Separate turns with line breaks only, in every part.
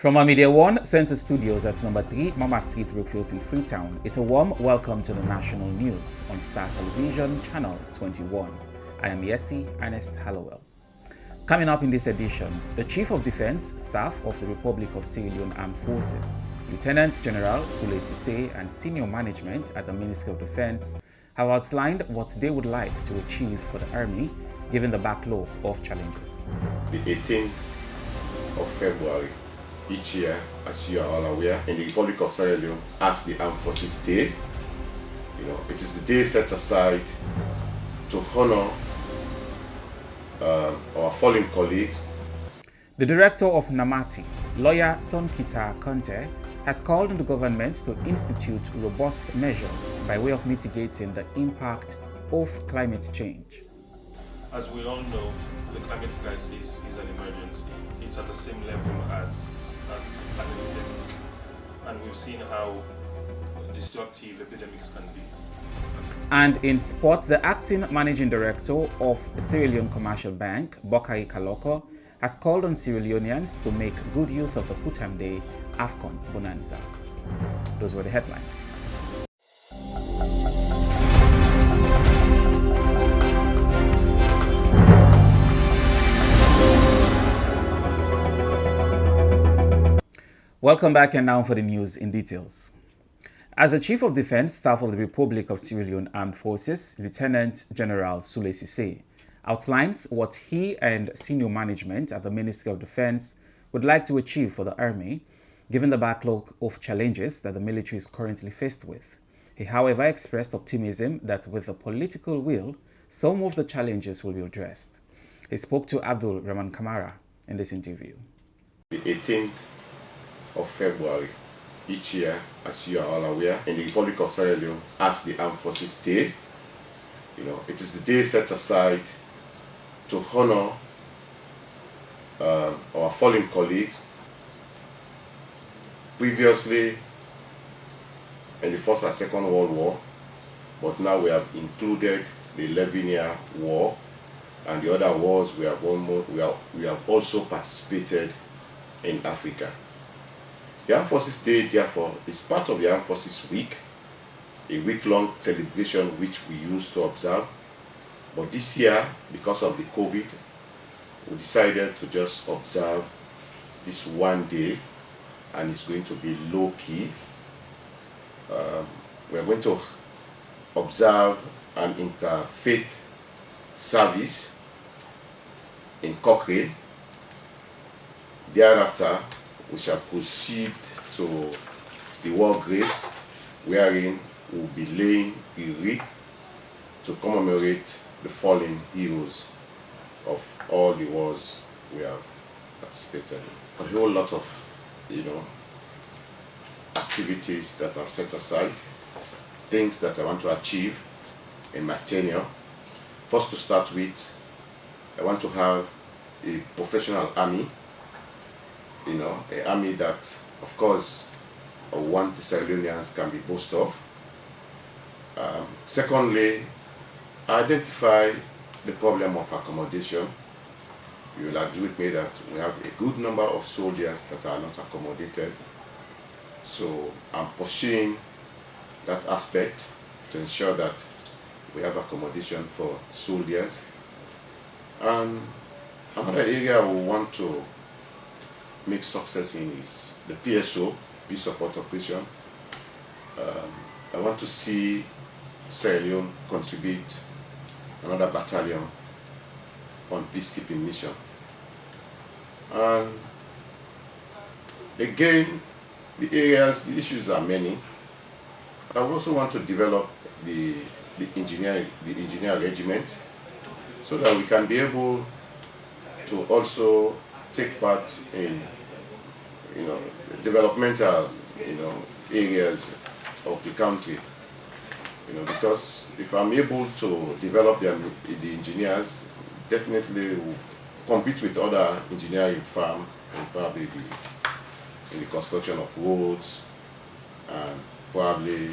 From our Media One Center Studios at number 3 Mama Street, Brookfield in Freetown, it's a warm welcome to the national news on Star Television, Channel 21. I am Yesi Ernest Hallowell. Coming up in this edition, the Chief of Defense Staff of the Republic of Sierra Leone Armed Forces, Lieutenant General Sullay Sesay, and senior management at the Ministry of Defense have outlined what they would like to achieve for the Army given the backlog of challenges.
The 18th of February each year, as you are all aware, in the Republic of Sierra Leone as the Armed Forces Day. It is the day set aside to honor our fallen colleagues.
The director of NAMATI, lawyer Sonkita Conte, has called on the government to institute robust measures by way of mitigating the impact of climate change.
As we all know, the climate crisis is an emergency. It's at the same level as an epidemic, and we've seen how destructive epidemics can be.
And in sports, the acting managing director of Sierra Leone Commercial Bank, Bokari Kaloko, has called on Sierra Leoneans to make good use of the Putam Day AFCON Bonanza. Those were the headlines. Welcome back, and now for the news in details. As the Chief of Defense Staff of the Republic of Sierra Leone Armed Forces, Lieutenant General Sullay Sesay outlines what he and senior management at the Ministry of Defense would like to achieve for the Army, given the backlog of challenges that the military is currently faced with. He, however, expressed optimism that with the political will, some of the challenges will be addressed. He spoke to Abdul Rahman Kamara in this interview.
The 18th of February each year, as you are all aware, in the Republic of Sierra Leone as the Armed Forces Day. It is the day set aside to honor our fallen colleagues. Previously, in the First and Second World War, but now we have included the 11-year war and the other wars we have also participated in Africa. The Armed Forces Day, therefore, is part of the Armed Forces Week, a week-long celebration which we used to observe. But this year, because of the COVID, we decided to just observe this one day, and it's going to be low-key. We're going to observe an interfaith service in Cochrane. Thereafter, we shall proceed to the war graves, wherein we will be laying the wreath to commemorate the fallen heroes of all the wars we have participated in. A whole lot of, activities that I've set aside, things that I want to achieve in my tenure. First, to start with, I want to have a professional army. An army that, of course, one the Sierra Leoneans can be boast of. Secondly, identify the problem of accommodation. You will agree with me that we have a good number of soldiers that are not accommodated. So I'm pursuing that aspect to ensure that we have accommodation for soldiers. And another area we want to make success in is the PSO, Peace Support Operation. I want to see Sierra Leone contribute another battalion on peacekeeping mission. And again, the issues are many. I also want to develop the engineer regiment so that we can be able to also take part in developmental areas of the country. Because if I'm able to develop the engineers, definitely will compete with other engineering firms and probably in the construction of roads and probably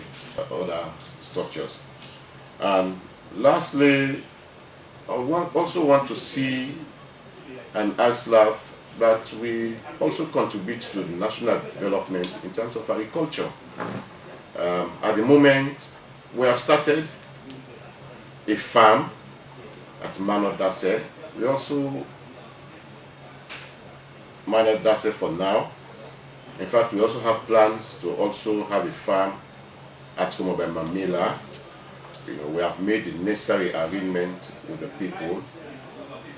other structures. And lastly, I also want to see an ASLAF but we also contribute to the national development in terms of agriculture. At the moment, we have started a farm at Mano Dase. We also manage Dase for now. In fact, we also have plans to also have a farm at Komobe Mamila. We have made the necessary arrangement with the people.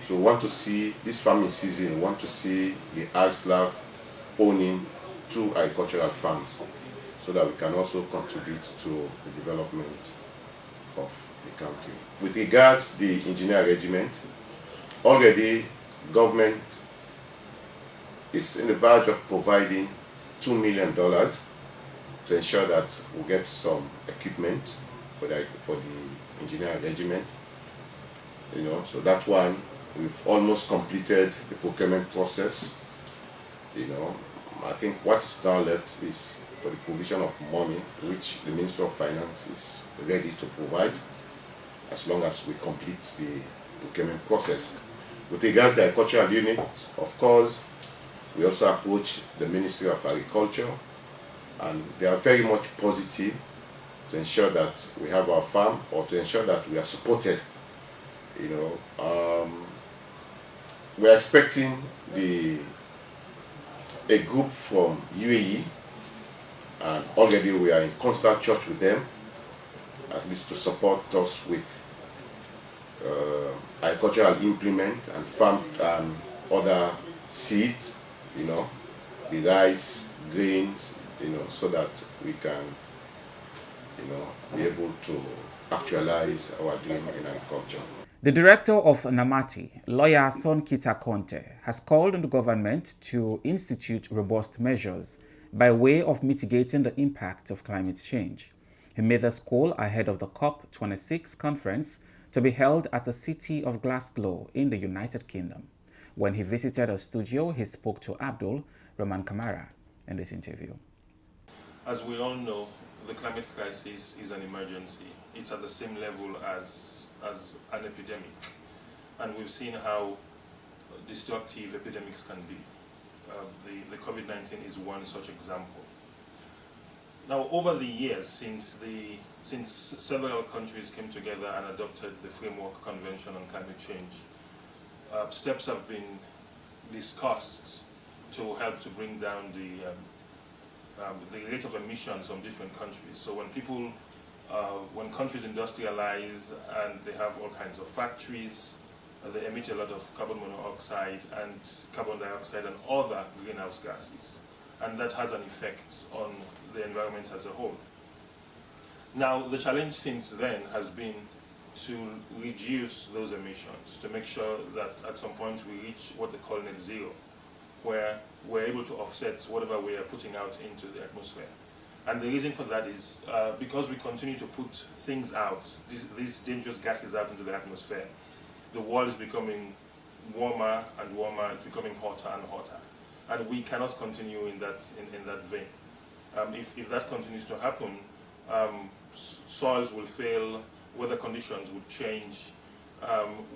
So we want to see this farming season, we want to see the ISLAV owning 2 agricultural farms so that we can also contribute to the development of the country. With regards to the engineer regiment, already government is in the verge of providing $2 million to ensure that we get some equipment for the engineering regiment. So that one, we've almost completed the procurement process. I think what is now left is for the provision of money, which the Ministry of Finance is ready to provide as long as we complete the procurement process. With regards to the agricultural unit, of course, we also approach the Ministry of Agriculture, and they are very much positive to ensure that we have our farm, or to ensure that we are supported. We are expecting a group from UAE, and already we are in constant touch with them, at least to support us with agricultural implement and farm and other seeds, the rice, grains, so that we can, be able to actualize our dream in agriculture.
The director of NAMATI, lawyer Sonkita Conte, has called on the government to institute robust measures by way of mitigating the impact of climate change. He made this call ahead of the COP26 conference to be held at the city of Glasgow in the United Kingdom. When he visited a studio, he spoke to Abdul Rahman Kamara in this interview.
As we all know, the climate crisis is an emergency. It's at the same level as an epidemic. And we've seen how destructive epidemics can be. The COVID-19 is one such example. Now, over the years, since several countries came together and adopted the Framework Convention on Climate Change, steps have been discussed to help to bring down the rate of emissions from different countries. So when countries industrialize and they have all kinds of factories, they emit a lot of carbon monoxide and carbon dioxide and other greenhouse gases. And that has an effect on the environment as a whole. Now, the challenge since then has been to reduce those emissions, to make sure that at some point we reach what they call net zero, where we're able to offset whatever we are putting out into the atmosphere. And the reason for that is because we continue to put things out, these dangerous gases out into the atmosphere, the world is becoming warmer and warmer, it's becoming hotter and hotter. And we cannot continue in that vein. If that continues to happen, soils will fail, weather conditions would change,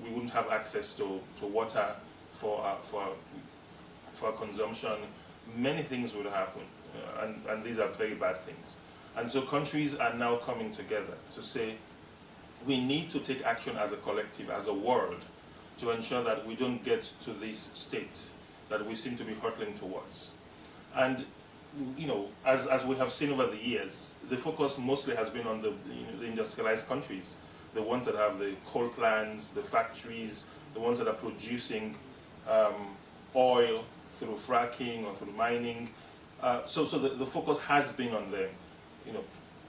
we wouldn't have access to water for consumption. Many things would happen, and these are very bad things. And so countries are now coming together to say, we need to take action as a collective, as a world, to ensure that we don't get to this state that we seem to be hurtling towards. And as we have seen over the years, the focus mostly has been on the industrialized countries, the ones that have the coal plants, the factories, the ones that are producing oil through fracking or through mining. So the focus has been on them,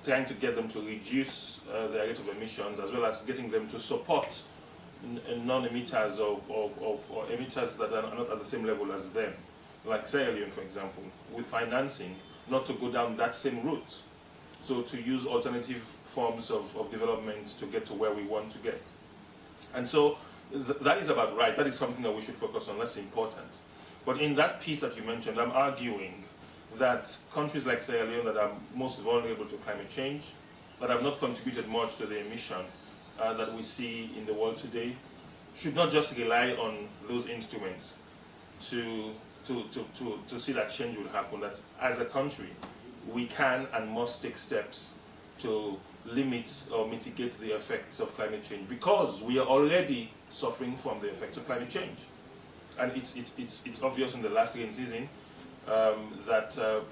trying to get them to reduce their rate of emissions, as well as getting them to support non-emitters or emitters that are not at the same level as them, like Sierra Leone, for example, with financing, not to go down that same route. So to use alternative forms of development to get to where we want to get. And so that is about right. That is something that we should focus on. That's important. But in that piece that you mentioned, I'm arguing that countries like Sierra Leone that are most vulnerable to climate change, that have not contributed much to the emission that we see in the world today, should not just rely on those instruments to to see that change will happen, that as a country, we can and must take steps to limit or mitigate the effects of climate change, because we are already suffering from the effects of climate change. And it's obvious in the last rain season that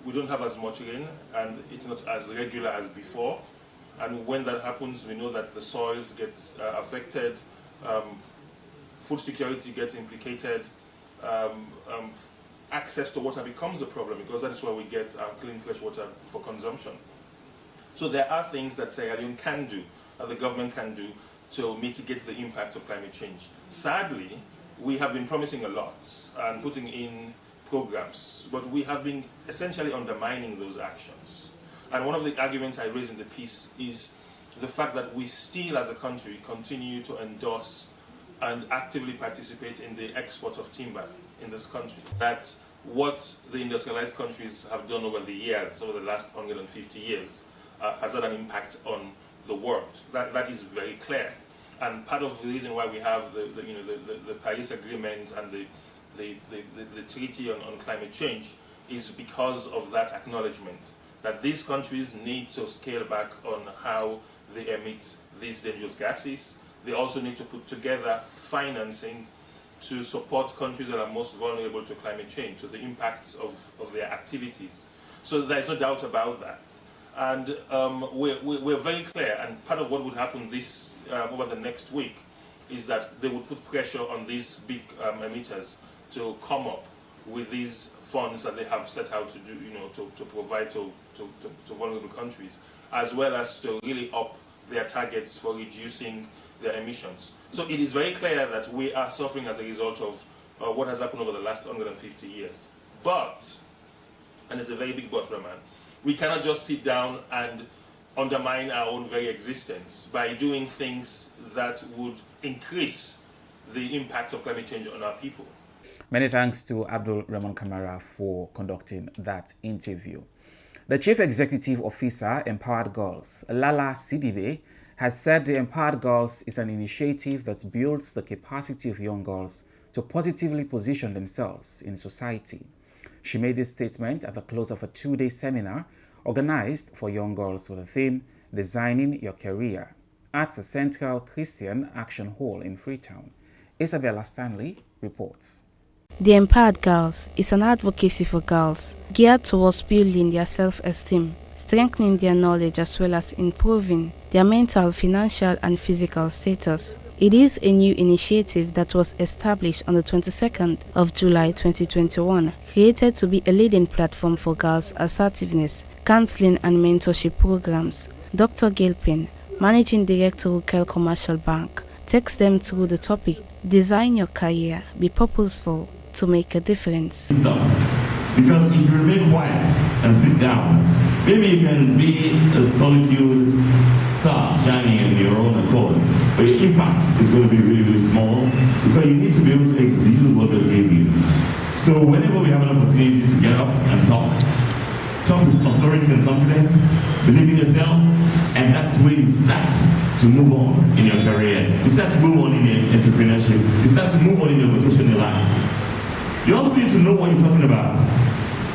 we don't have as much rain, and it's not as regular as before. And when that happens, we know that the soils get affected, food security gets implicated, access to water becomes a problem, because that is where we get clean fresh water for consumption. So there are things that Sierra Leone can do, that the government can do, to mitigate the impact of climate change. Sadly, we have been promising a lot and putting in programs, but we have been essentially undermining those actions. And one of the arguments I raised in the piece is the fact that we still, as a country, continue to endorse and actively participate in the export of timber in this country. That what the industrialized countries have done over the years, over the last 150 years, has had an impact on the world. That is very clear. And part of the reason why we have the Paris Agreement and the Treaty on Climate Change is because of that acknowledgement, that these countries need to scale back on how they emit these dangerous gases. They also need to put together financing to support countries that are most vulnerable to climate change, to the impacts of their activities. So there's no doubt about that. And we're very clear, and part of what would happen over the next week is that they would put pressure on these big emitters to come up with these funds that they have set out to do, to provide to vulnerable countries, as well as to really up their targets for reducing their emissions. So it is very clear that we are suffering as a result of what has happened over the last 150 years. But, and it's a very big but, Rahman, we cannot just sit down and undermine our own very existence by doing things that would increase the impact of climate change on our people.
Many thanks to Abdul Rahman Kamara for conducting that interview. The Chief Executive Officer, Empowered Girls, Lala Sidibe, has said the Empowered Girls is an initiative that builds the capacity of young girls to positively position themselves in society. She made this statement at the close of a two-day seminar organized for young girls with the theme, Designing Your Career, at the Central Christian Action Hall in Freetown. Isabella Stanley reports.
The Empowered Girls is an advocacy for girls geared towards building their self-esteem, strengthening their knowledge as well as improving their mental, financial and physical status. It is a new initiative that was established on the 22nd of July 2021, created to be a leading platform for girls' assertiveness, counseling and mentorship programs. Dr. Gilpin, Managing Director, Rukel Commercial Bank, takes them through the topic, Design Your Career, Be Purposeful to Make a Difference.
Because if you remain quiet and sit down, maybe you can be a solitude star shining in your own accord, but your impact is going to be really, really small because you need to be able to exude what God gave you. So whenever we have an opportunity to get up and talk with authority and confidence, believe in yourself, and that's where you start to move on in your career. You start to move on in your entrepreneurship. You start to move on in your vocational life. You also need to know what you're talking about.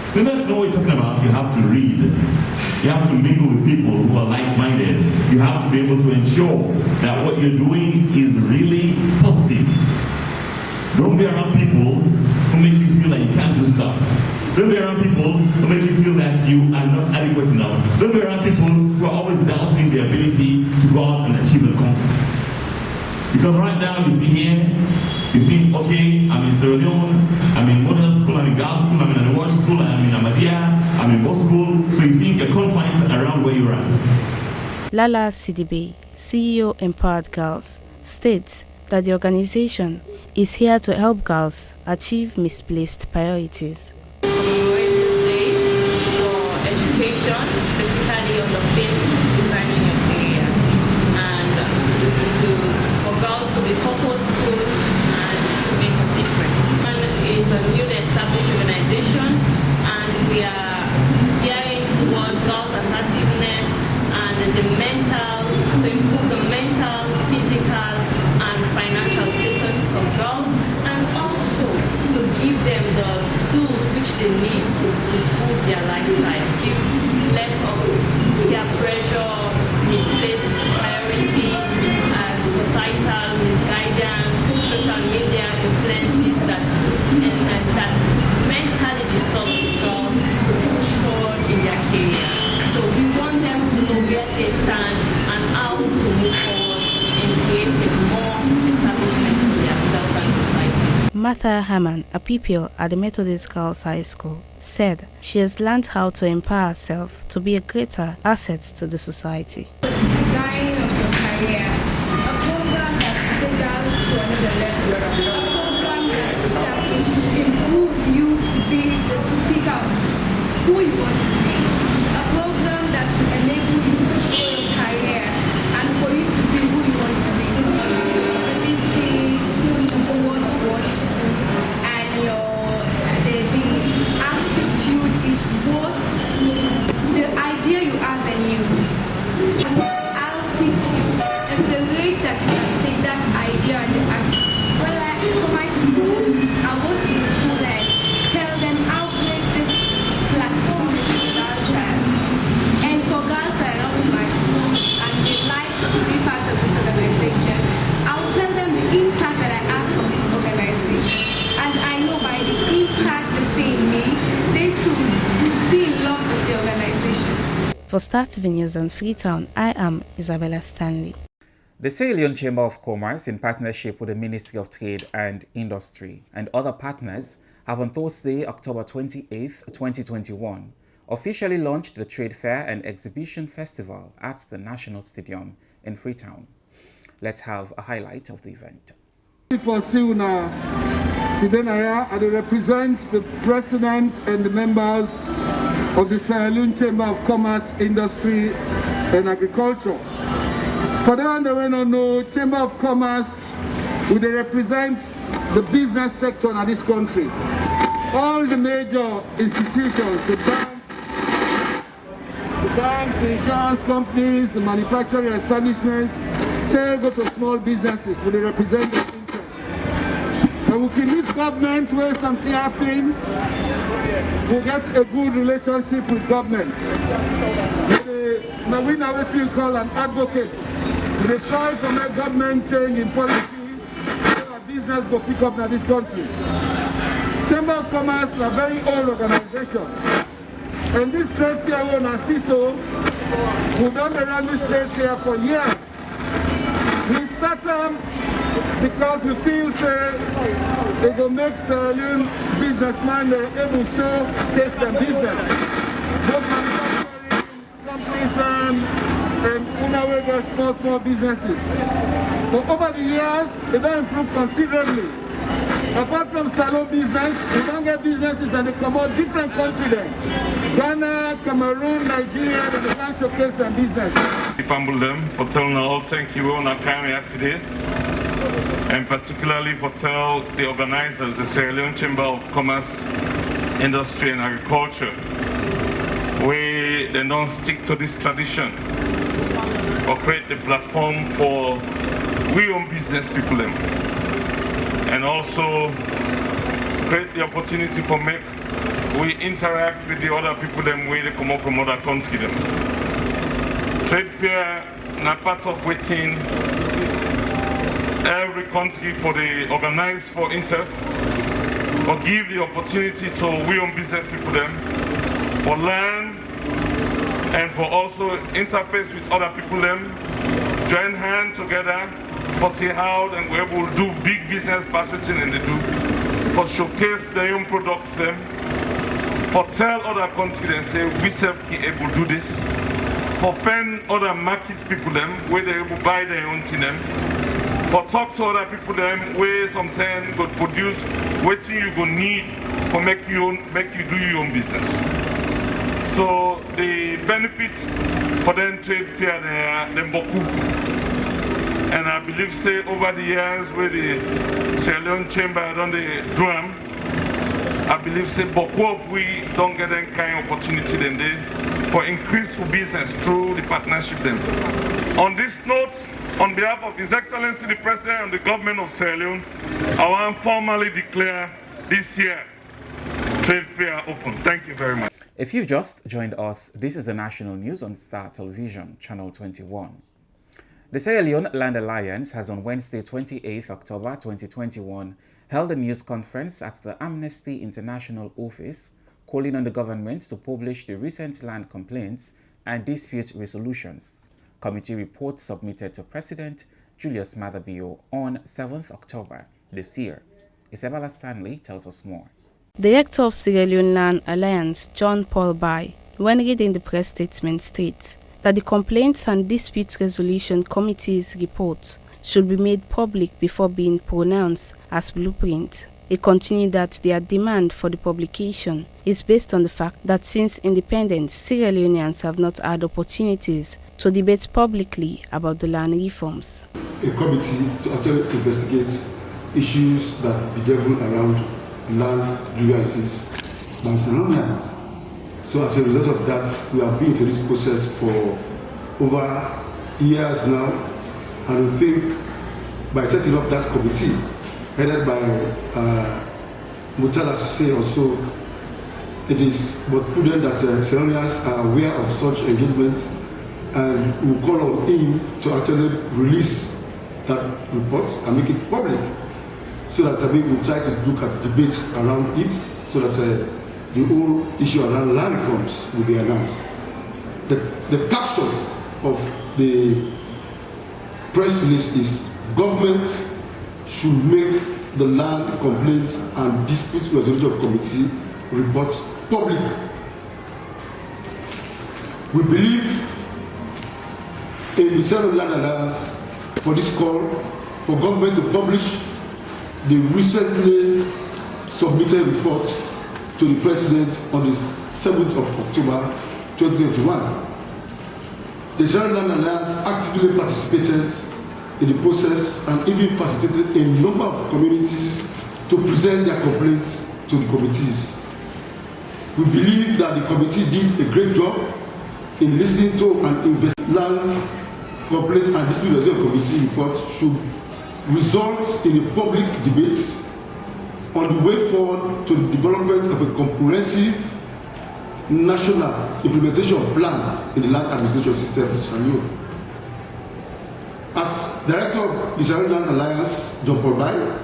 So in order to know what you're talking about, you have to read. You have to mingle with people who are like-minded. You have to be able to ensure that what you're doing is really positive. Don't be around people who make you feel like you can't do stuff. Don't be around people who make you feel that you are not adequate enough. Don't be around people who are always doubting the ability to go out and achieve and conquer. Because right now, you see here, you think, okay, I'm in Sierra Leone, I'm in model school, I'm in girls school, I'm in an award school, I'm in Ahmadiyya, I'm in both school, so you think your confines are around where you're at.
Lala Sidibe, CEO Empowered Girls, states that the organization is here to help girls achieve misplaced priorities.
Education, basically on the theme Designing Your Career, and for girls to be purposeful and to make a difference. One is a newly established organization, and we are gearing towards girls' assertiveness and to improve the mental, physical and financial statuses of girls, and also to give them the their lifestyle. Give less of peer pressure, misplaced priorities, societal misguidance, social media influences that mentally disturb these girls to push forward in their career. So we want them to know where they stand and how to move forward in creating more establishment for themselves and society.
Martha Haman, a pupil at the Methodist Girls High School, said she has learned how to empower herself to be a greater asset to the society.
Design of your career, a program that takes girls to another level, a program that will improve you to be the speaker of who you want to be, a program that will enable you to show your career and for you to be who you want to be. Your ability to do what you want to do and the aptitude is what the idea you have in you. Altitude is the rate that you can take that idea and the attitude. Well, for my school, I go to the school and tell them how great this platform is for culture. And for girls that are not in my school and they like to be part of this organization, I'll tell them the impact that I have from this organization. And I know by the impact they see in me, they too will be in love with the organization.
For Star TV News on Freetown, I am Isabella Stanley.
The Leone Chamber of Commerce, in partnership with the Ministry of Trade and Industry and other partners, have on Thursday, October 28, 2021, officially launched the Trade Fair and Exhibition Festival at the National Stadium in Freetown. Let's have a highlight of the event.
Today I represent the President and the members of the Leone Chamber of Commerce, Industry and Agriculture. For them that we don't know, Chamber of Commerce, they represent the business sector in this country. All the major institutions, the banks, the insurance companies, the manufacturing establishments, they go to small businesses, they represent their interests. So we can meet government where something happens, we get a good relationship with government. Now we know what you call an advocate. They try to make government change in policy so that business go pick up in this country. Chamber of Commerce is a very old organization. And this trade fair we on CISO, we've done around this trade fair for years. We started because we feel it will make Leone businessmen able to showcase their business. Both manufacturing companies and small businesses. So over the years, they don't improve considerably. Apart from salon business, we don't get businesses that they come out different countries then. Ghana, Cameroon, Nigeria, they can't showcase their business.
If humble them for telling all thank you on our camera today, and particularly for tell the organizers, the Sierra Leone Chamber of Commerce, Industry and Agriculture, where they don't stick to this tradition or create the platform for we own business people them, and also create the opportunity for make we interact with the other people them where they come up from other countries them. Trade fair not part of waiting every country for the organize for itself, or give the opportunity to we own business people them for learn and for also interface with other people them, join hands together for see how then we're able to do big business purchasing and they do, for showcase their own products them, for tell other countries and say we self can able to do this, for find other market people them where they able to buy their own thing them, for talk to other people them where sometimes go produce what you go need for make you do your own business. So the benefit for them trade fair them beaucoup. And I believe say over the years where the Sierra Leone Chamber done the drum, I believe say beaucoup of we don't get any kind of opportunity then they for increase business through the partnership then. On this note, on behalf of His Excellency the President and the government of Sierra Leone, I want to formally declare this year trade fair open. Thank you very much.
If you've just joined us, this is the national news on Star Television, Channel 21. The Sierra Leone Land Alliance has on Wednesday, 28 October 2021, held a news conference at the Amnesty International office, calling on the government to publish the recent land complaints and dispute resolutions committee report submitted to President Julius Maada Bio on 7th October this year. Isabella Stanley tells us more.
Director of Sierra Leone Land Alliance, John Paul Bai, when reading the press statement, states that the Complaints and Dispute Resolution Committee's report should be made public before being pronounced as blueprint. He continued that their demand for the publication is based on the fact that since independence, Sierra Leoneans have not had opportunities to debate publicly about the land reforms.
A committee to actually investigate issues that bedevil around land grievances by Sierra Leoneans. So as a result of that, we have been into this process for over years now, and we think by setting up that committee, headed by Sesay also, it is but prudent that Sierra Leoneans are aware of such engagements, and we will call on him to actually release that report and make it public, so that we will try to look at debates around it, so that the whole issue around land reforms will be announced. The caption of the press release is government should make the land complaints and dispute resolution committee report public. We believe in the Sierra Leone Land Alliance for this call for government to publish the recently submitted report to the President on the 7th of October 2021. The Sierra Leone Land Alliance actively participated in the process and even facilitated a number of communities to present their complaints to the committees. We believe that the committee did a great job in listening to and investing lands complaint and dispute resolution committee report should result in a public debate on the way forward to the development of a comprehensive national implementation plan in the land administration system in Sierra Leone. As Director of the Sierra Leone Land Alliance, John Paul Bai,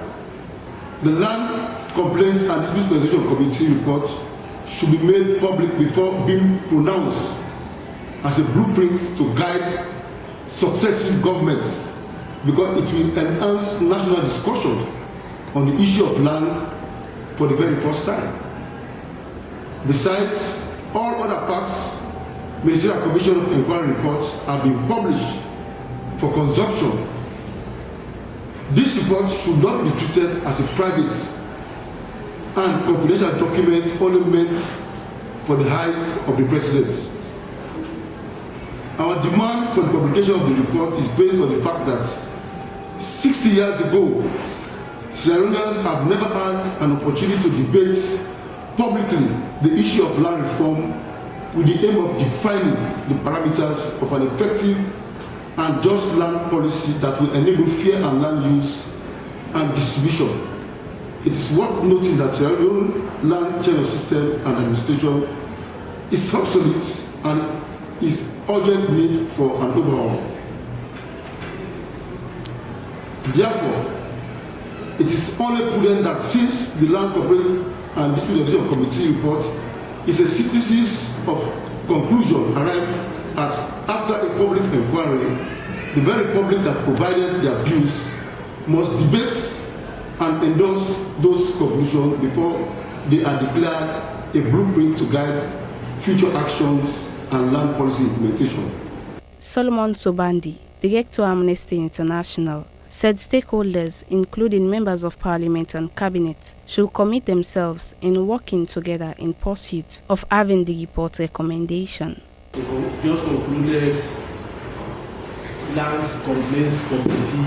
the Land Complaints and Dispute Resolution Committee report should be made public before being pronounced as a blueprint to guide successive governments, because it will enhance national discussion on the issue of land for the very first time. Besides, all other past Ministerial Commission of Inquiry reports have been published for consumption. This report should not be treated as a private and confidential document only meant for the eyes of the President. Our demand for the publication of the report is based on the fact that 60 years ago, Sierra Leoneans have never had an opportunity to debate publicly the issue of land reform with the aim of defining the parameters of an effective and just land policy that will enable fair and land use and distribution. It is worth noting that Sierra Leone land tenure system and administration is obsolete and is urgent need for an overhaul. Therefore, it is only prudent that since the Land Complaint and Dispute Resolution Committee report is a synthesis of conclusion arrived at after a public inquiry, the very public that provided their views must debate and endorse those conclusions before they are declared a blueprint to guide future actions and land policy implementation.
Solomon Sobandi, Director Amnesty International, said stakeholders, including members of parliament and cabinet, should commit themselves in working together in pursuit of having the report recommendation.
Just concluded Land Complaints Committee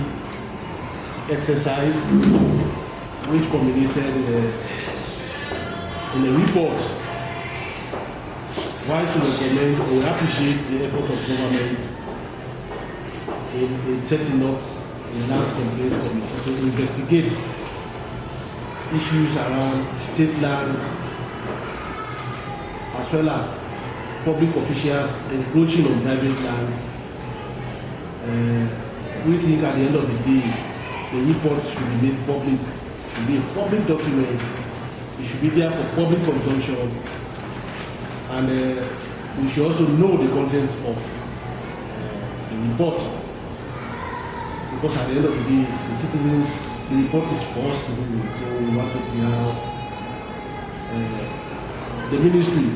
exercise, which culminated in a report. Why should we recommend or appreciate the effort of government in setting up the Land Complaints Committee to investigate issues around state lands as well as public officials encroaching on private lands. We think at the end of the day, the report should be made public, should be a public document. It should be there for public consumption, and we should also know the contents of the report, because at the end of the day, the citizens, the report is for us citizens, so we want to see how the ministry,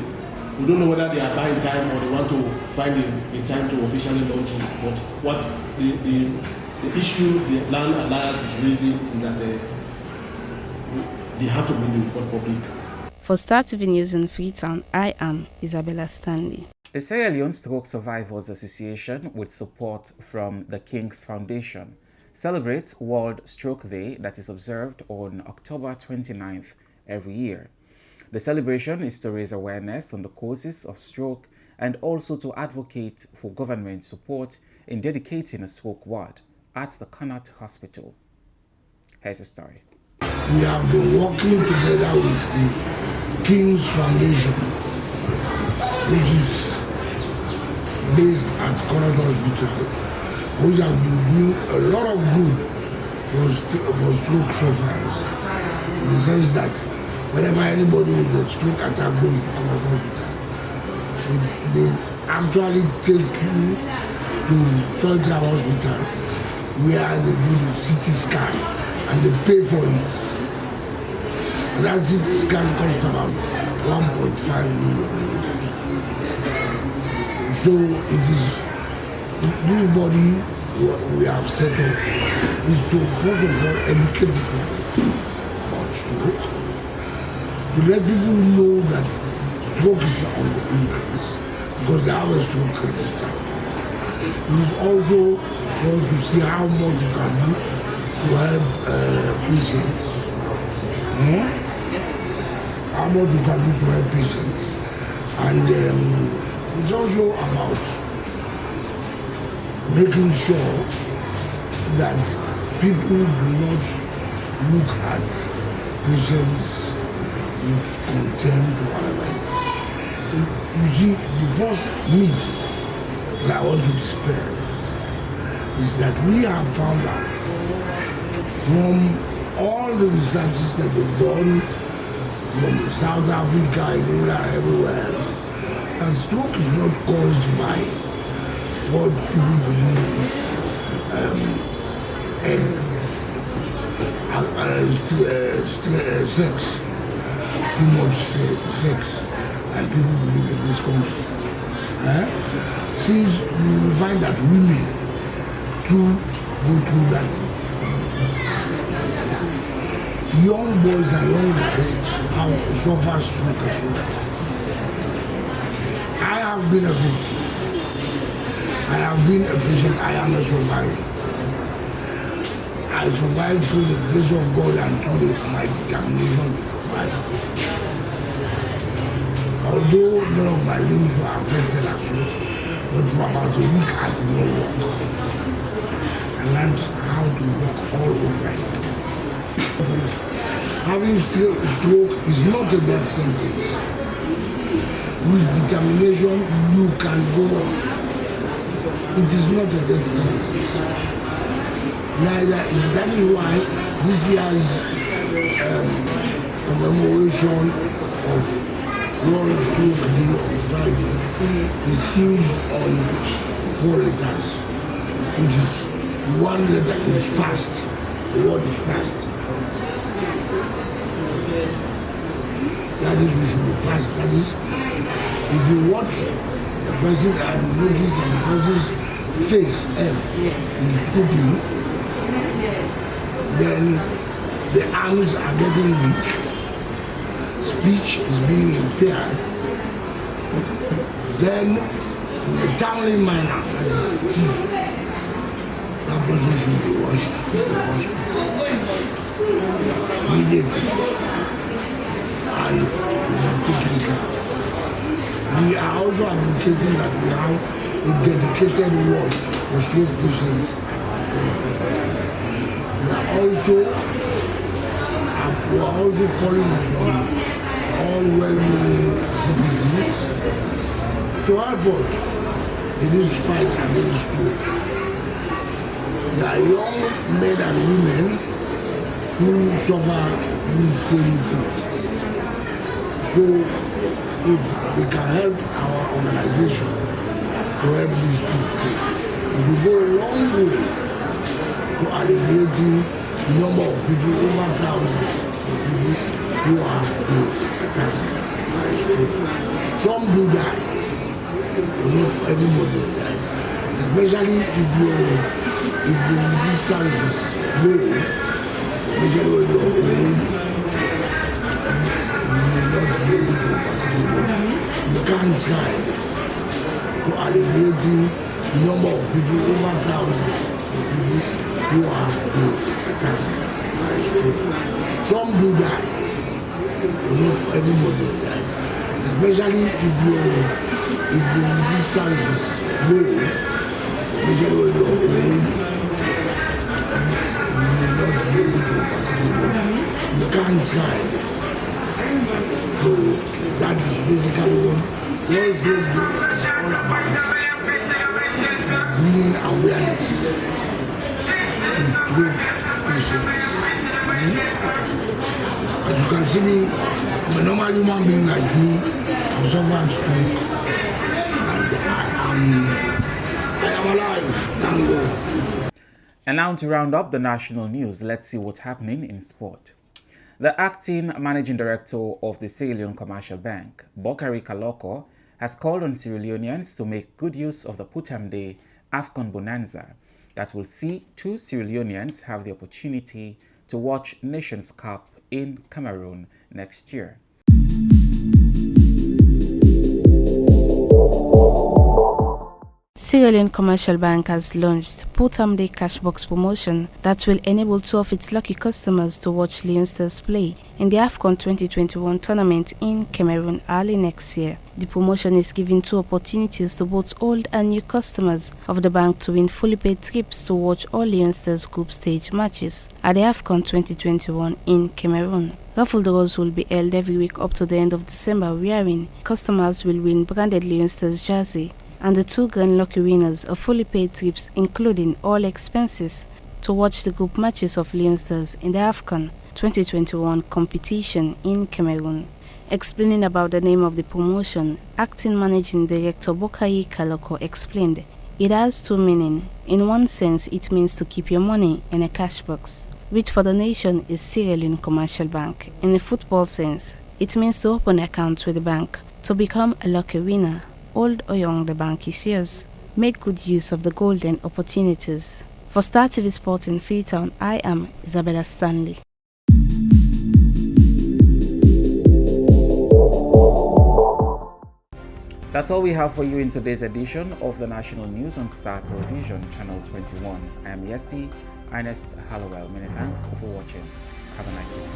we don't know whether they are buying time or they want to find a time to officially launch it, but what the issue the Land Alliance is raising is that they have to make the report public.
For Star TV News in Freetown, I am Isabella Stanley.
The Sierra Leone Stroke Survivors Association, with support from the King's Foundation, celebrates World Stroke Day that is observed on October 29th every year. The celebration is to raise awareness on the causes of stroke and also to advocate for government support in dedicating a stroke ward at the Connaught Hospital. Here's a story.
We have been working together with the King's Foundation, which is based at Connaught Hospital, which has been doing a lot of good for stroke sufferers, in the sense that whenever anybody with a stroke attack goes to Connaught Hospital, they actually take you to Choice Hospital, where they do the CT scan and they pay for it. And that CT scan costs about 1.5 million. So it is, this body we have set up is to first of all educate people about stroke, to let people know that stroke is on the increase because they have a stroke every time. It is also for to see how much you can do to help patients. How much you can do to help patients. And it's also about making sure that people do not look at patients with contempt or whatever it is. You see, the first myth that I want to dispel is that we have found out from all the researches that they've done from South Africa, England, everywhere else, that stroke is not caused by what people believe is sex, too much sex, like people believe in this country. Since we find that women too go through that, young boys and young girls have suffered stroke as well. I have been a victim. I have been a patient. I am a survivor. I survived through the grace of God and through my determination to survive. Although none of my limbs were affected as well, but for about a week I could not walk. I learned how to walk all over again. Having stroke is not a death sentence. With determination, you can go on. It is not a death sentence. Neither is that is why this year's commemoration of World Stroke Day on Friday is hinged on 4 letters, which is the one letter is fast. The word is fast. That is, we should be fast. That is, if you watch the person and notice that the person's face, F, is drooping, then the arms are getting weak, speech is being impaired, then in a timely manner, that is T, that person should be rushed to the hospital immediately and taken care of. We are also advocating that we have a dedicated ward for stroke patients. We are also calling upon all well-meaning citizens to help us in this fight against stroke. There are young men and women who suffer this same thing. So if they can help our organization to help these people, it will go a long way to alleviating the number of people, over thousands of people who are attacked by stroke. Some do die, but not everybody dies. Especially if the resistance is low, especially when you're old, you may not be able to overcome. You can try to alleviating the number of people, over thousands of people who are attacked by stroke. Some do die, but not everybody dies. Especially if the resistance is low, especially when you're old, you may not be able to overcome. You can try. So that is basically what also is all about. Bringing awareness to stroke patients. As you can see me, I'm a normal human being like you. I'm suffering stroke, and I am alive. Thank God.
And now to round up the national news, let's see what's happening in sport. The acting managing director of the Sierra Leone Commercial Bank, Bokari Kaloko, has called on Sierra Leoneans to make good use of the Putam Day AFCON Bonanza that will see 2 Sierra Leoneans have the opportunity to watch Nations Cup in Cameroon next year.
Sierra Leone Commercial Bank has launched Putam Day Cashbox promotion that will enable 2 of its lucky customers to watch Leone Stars play in the AFCON 2021 tournament in Cameroon early next year. The promotion is giving 2 opportunities to both old and new customers of the bank to win fully paid trips to watch all Leone Stars group stage matches at the AFCON 2021 in Cameroon. Raffle draws will be held every week up to the end of December, wherein customers will win branded Leone Stars jersey, and the 2 grand lucky winners of fully paid trips including all expenses to watch the group matches of Leone Stars in the AFCON 2021 competition in Cameroon. Explaining about the name of the promotion, acting managing director Bokari Kaloko explained, it has 2 meanings. In one sense, it means to keep your money in a cash box, which for the nation is Sierra Leone Commercial Bank. In a football sense, it means to open accounts with the bank, to become a lucky winner. Old or young, the bank is yours. Make good use of the golden opportunities. For Star TV Sports in Freetown, I am Isabella Stanley.
That's all we have for you in today's edition of the National News on Star Television, Channel 21. I am Yessi Ernest Hallowell. Many thanks for watching. Have a nice weekend.